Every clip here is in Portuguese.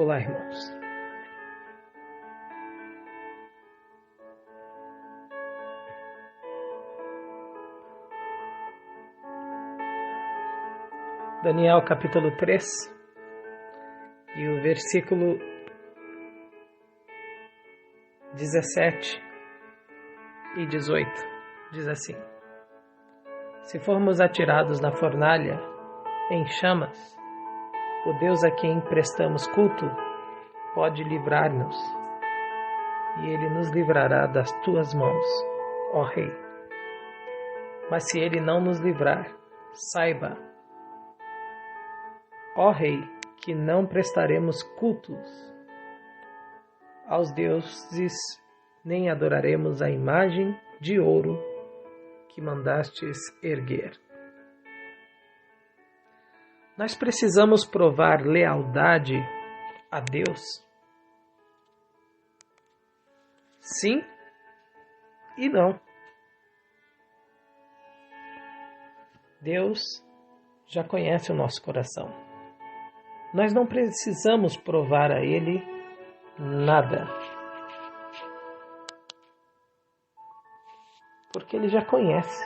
Olá, irmãos. Daniel capítulo 3 e o versículo 17 e 18 diz assim: Se formos atirados na fornalha em chamas, o Deus a quem prestamos culto pode livrar-nos, e Ele nos livrará das tuas mãos, ó Rei. Mas se Ele não nos livrar, saiba, ó Rei, que não prestaremos cultos aos deuses, nem adoraremos a imagem de ouro que mandastes erguer. Nós precisamos provar lealdade a Deus? Sim e não. Deus já conhece o nosso coração. Nós não precisamos provar a Ele nada, porque Ele já conhece.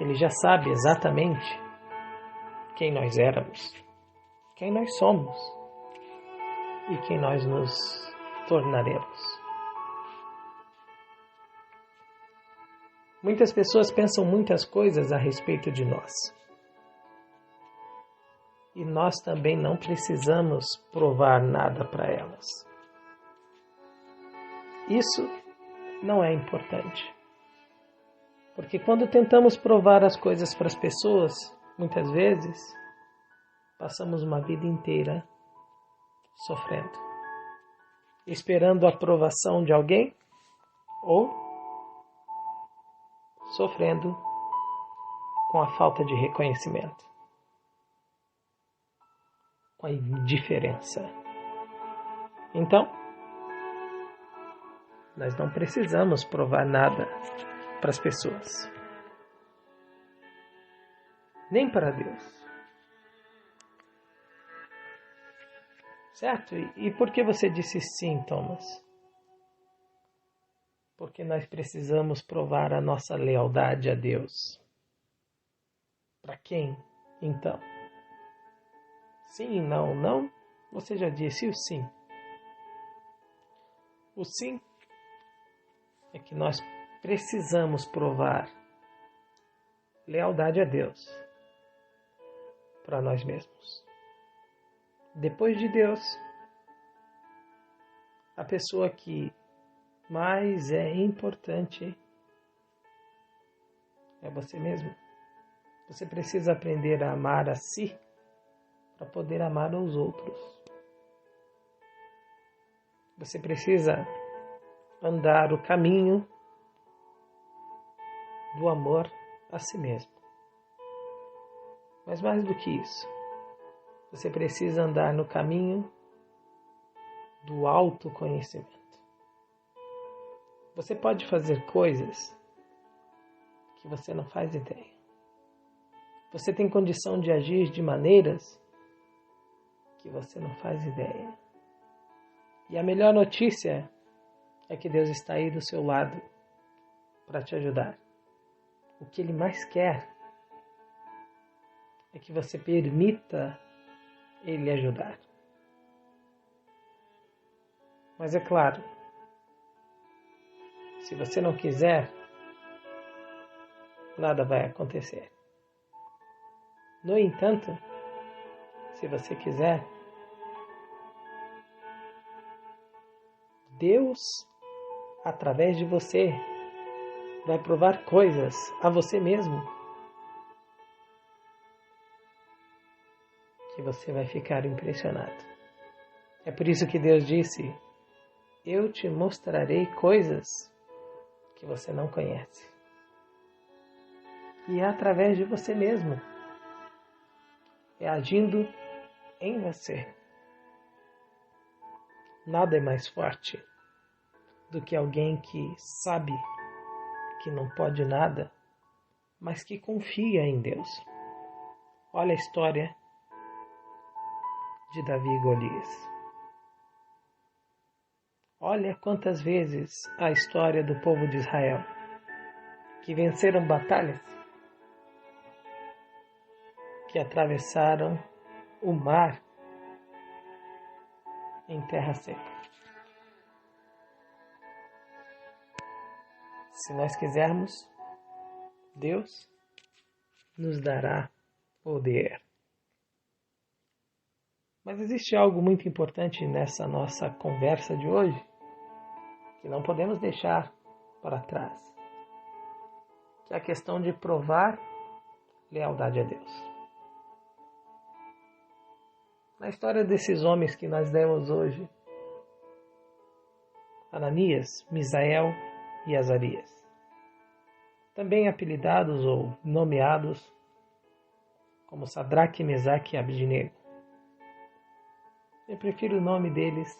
Ele já sabe exatamente quem nós éramos, quem nós somos e quem nós nos tornaremos. Muitas pessoas pensam muitas coisas a respeito de nós. E nós também não precisamos provar nada para elas. Isso não é importante. Porque quando tentamos provar as coisas para as pessoas, muitas vezes, passamos uma vida inteira sofrendo, esperando a aprovação de alguém ou sofrendo com a falta de reconhecimento, com a indiferença. Então, nós não precisamos provar nada para as pessoas, nem para Deus. Certo? E por que você disse sim, Thomas? Porque nós precisamos provar a nossa lealdade a Deus. Para quem, então? Sim e não. Não, você já disse o sim. O sim é que nós precisamos provar lealdade a Deus para nós mesmos. Depois de Deus, a pessoa que mais é importante é você mesmo. Você precisa aprender a amar a si para poder amar aos outros. Você precisa andar o caminho do amor a si mesmo. Mas mais do que isso, você precisa andar no caminho do autoconhecimento. Você pode fazer coisas que você não faz ideia. Você tem condição de agir de maneiras que você não faz ideia. E a melhor notícia é que Deus está aí do seu lado para te ajudar. O que Ele mais quer é que você permita Ele ajudar. Mas é claro, se você não quiser, nada vai acontecer. No entanto, se você quiser, Deus, através de você, vai provar coisas a você mesmo que você vai ficar impressionado. É por isso que Deus disse: eu te mostrarei coisas que você não conhece. E é através de você mesmo. É agindo em você. Nada é mais forte do que alguém que sabe que não pode nada, mas que confia em Deus. Olha a história de Davi e Golias. Olha quantas vezes a história do povo de Israel, que venceram batalhas, que atravessaram o mar em terra seca. Se nós quisermos, Deus nos dará poder. Mas existe algo muito importante nessa nossa conversa de hoje, que não podemos deixar para trás, que é a questão de provar lealdade a Deus. Na história desses homens que nós lemos hoje, Ananias, Misael e Azarias, também apelidados ou nomeados como Sadraque, Mesaque e Abednego. Eu prefiro o nome deles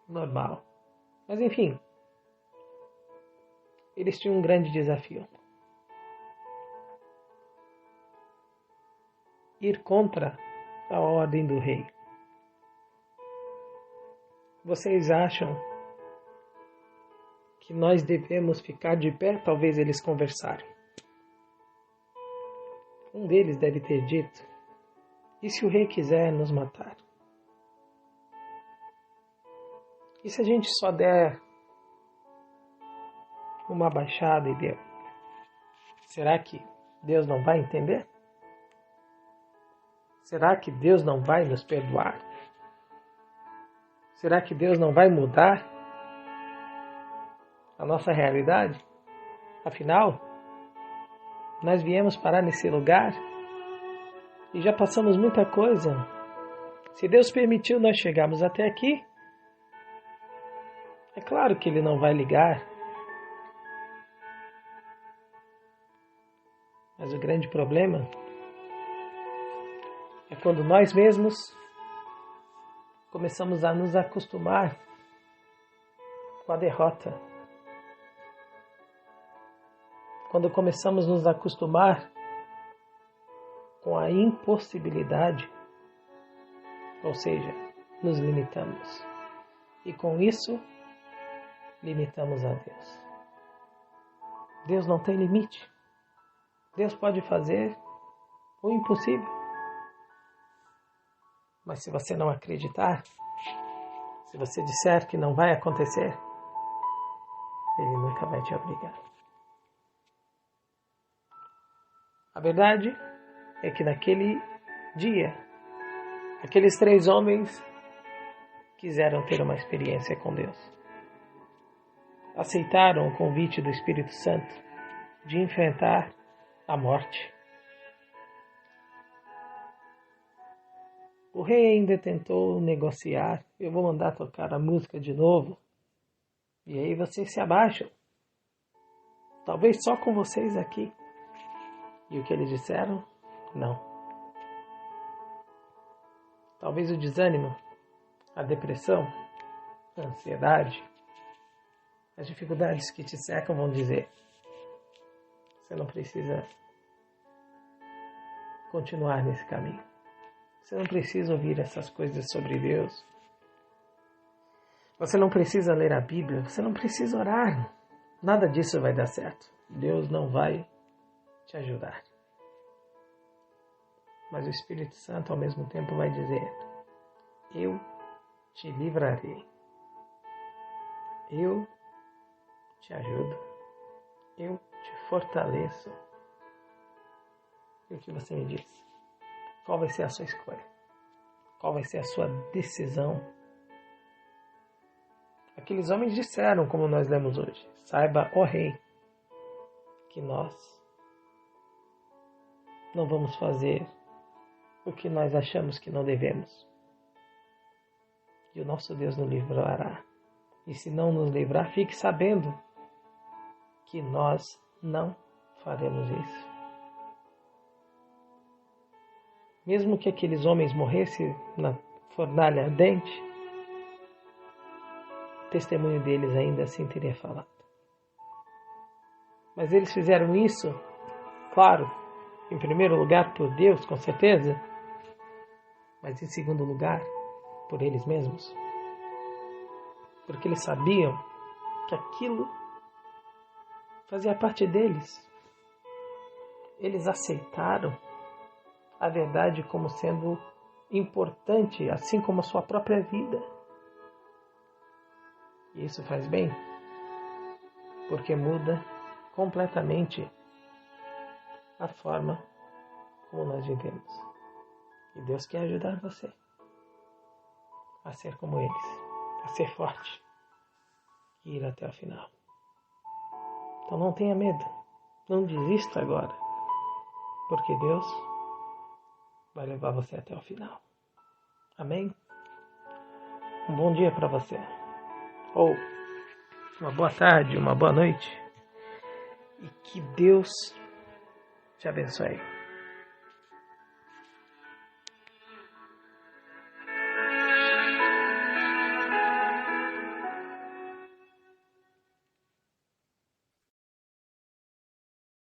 normal. Mas enfim, eles tinham um grande desafio. Ir contra a ordem do rei. Vocês acham que nós devemos ficar de pé? Talvez eles conversarem. Um deles deve ter dito: e se o rei quiser nos matar? E se a gente só der uma baixada e deu? Será que Deus não vai entender? Será que Deus não vai nos perdoar? Será que Deus não vai mudar a nossa realidade? Afinal, nós viemos parar nesse lugar e já passamos muita coisa. Se Deus permitiu nós chegarmos até aqui, é claro que Ele não vai ligar. Mas o grande problema é quando nós mesmos começamos a nos acostumar com a derrota. Quando começamos a nos acostumar com a impossibilidade, ou seja, nos limitamos. E com isso, limitamos a Deus. Deus não tem limite. Deus pode fazer o impossível. Mas se você não acreditar, se você disser que não vai acontecer, Ele nunca vai te obrigar. A verdade é que naquele dia, aqueles 3 homens quiseram ter uma experiência com Deus. Aceitaram o convite do Espírito Santo de enfrentar a morte. O rei ainda tentou negociar: eu vou mandar tocar a música de novo, e aí vocês se abaixam. Talvez só com vocês aqui. E o que eles disseram? Não. Talvez o desânimo, a depressão, a ansiedade, as dificuldades que te cercam vão dizer: você não precisa continuar nesse caminho. Você não precisa ouvir essas coisas sobre Deus. Você não precisa ler a Bíblia. Você não precisa orar. Nada disso vai dar certo. Deus não vai te ajudar. Mas o Espírito Santo ao mesmo tempo vai dizer: eu te livrarei. Eu te ajudo. Eu te fortaleço. E o que você me diz? Qual vai ser a sua escolha? Qual vai ser a sua decisão? Aqueles homens disseram, como nós lemos hoje: saiba, ó rei, que nós não vamos fazer o que nós achamos que não devemos. E o nosso Deus nos livrará. E se não nos livrar, fique sabendo que nós não faremos isso. Mesmo que aqueles homens morressem na fornalha ardente, o testemunho deles ainda assim teria falado. Mas eles fizeram isso, claro, em primeiro lugar por Deus, com certeza, mas em segundo lugar, por eles mesmos, porque eles sabiam que aquilo fazia parte deles. Eles aceitaram a verdade como sendo importante, assim como a sua própria vida. E isso faz bem, porque muda completamente a forma como nós vivemos. E Deus quer ajudar você a ser como eles, a ser forte e ir até o final. Então não tenha medo, não desista agora, porque Deus vai levar você até o final. Amém? Um bom dia para você. Ou uma boa tarde, uma boa noite. E que Deus te abençoe.